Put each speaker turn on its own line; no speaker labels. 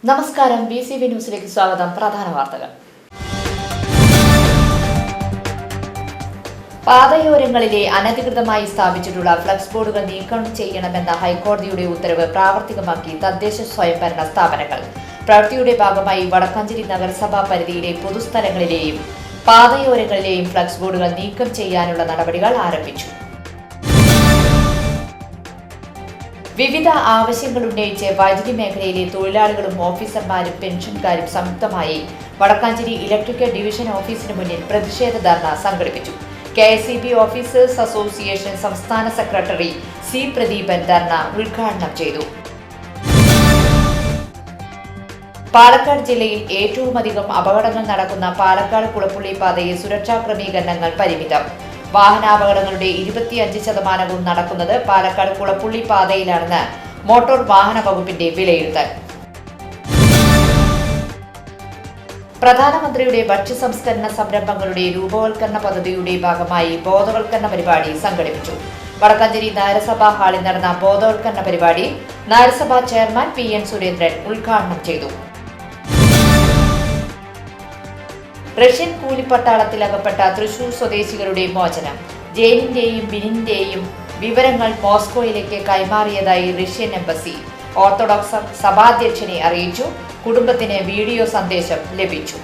നമസ്കാരം, BCV ന്യൂസിലേക്ക് സ്വാഗതം. പ്രധാന വാർത്തകൾ. പാതയോരങ്ങളിലെ അനധികൃതമായി സ്ഥാപിച്ചിട്ടുള്ള ഫ്ലക്സ് ബോർഡുകൾ നീക്കം ചെയ്യണമെന്ന ഹൈക്കോടതിയുടെ ഉത്തരവ് പ്രാവർത്തികമാക്കി തദ്ദേശ സ്വയംഭരണ സ്ഥാപനങ്ങൾ. പ്രവൃത്തിയുടെ ഭാഗമായി വടക്കാഞ്ചേരി നഗരസഭാ പരിധിയിലെ പൊതുസ്ഥലങ്ങളിലെയും പാതയോരങ്ങളിലെയും ഫ്ലക്സ് ബോർഡുകൾ നീക്കം ചെയ്യാനുള്ള നടപടികൾ ആരംഭിച്ചു. വിവിധ ആവശ്യങ്ങൾ ഉന്നയിച്ച് വൈദ്യുതി മേഖലയിലെ തൊഴിലാളികളും ഓഫീസർമാരും പെൻഷൻകാരും സംയുക്തമായി വടക്കാഞ്ചേരി ഇലക്ട്രിക്കൽ ഡിവിഷൻ ഓഫീസിന് മുന്നിൽ പ്രതിഷേധ ധർണ സംഘടിപ്പിച്ചു. KSEB ഓഫീസേഴ്സ് അസോസിയേഷൻ സംസ്ഥാന സെക്രട്ടറി C. പ്രദീപൻ ധർണ ഉദ്ഘാടനം ചെയ്തു. പാലക്കാട് ജില്ലയിൽ ഏറ്റവുമധികം അപകടങ്ങൾ നടക്കുന്ന പാലക്കാട് കുളപ്പുള്ളി പാതയിൽ സുരക്ഷാ ക്രമീകരണങ്ങൾ പരിമിതം. വാഹനാപകടങ്ങളുടെ 25% നടക്കുന്നത് പാലക്കാട് കുളപ്പുള്ളി പാതയിലാണെന്ന് മോട്ടോർ വാഹന വകുപ്പിന്റെ വിലയിരുത്തൽ. പ്രധാനമന്ത്രിയുടെ ഭക്ഷ്യ സംസ്കരണ സംരംഭങ്ങളുടെ രൂപവൽക്കരണ പദ്ധതിയുടെ ഭാഗമായി ബോധവൽക്കരണ പരിപാടി സംഘടിപ്പിച്ചു. വടക്കാഞ്ചേരി നഗരസഭാ ഹാളിൽ നടന്ന ബോധവൽക്കരണ പരിപാടി നഗരസഭാ ചെയർമാൻ PN സുരേന്ദ്രൻ ഉദ്ഘാടനം ചെയ്തു. റഷ്യൻ കൂലിപ്പട്ടാളത്തിലകപ്പെട്ട തൃശൂർ സ്വദേശികളുടെ മോചനം. ജെയിനിന്റെയും ബിനിന്റെയും വിവരങ്ങൾ മോസ്കോയിലേക്ക് കൈമാറിയതായി റഷ്യൻ എംബസി ഓർത്തഡോക്സ് സഭാധ്യക്ഷനെ അറിയിച്ചു. കുടുംബത്തിന് വീഡിയോ സന്ദേശം ലഭിച്ചു.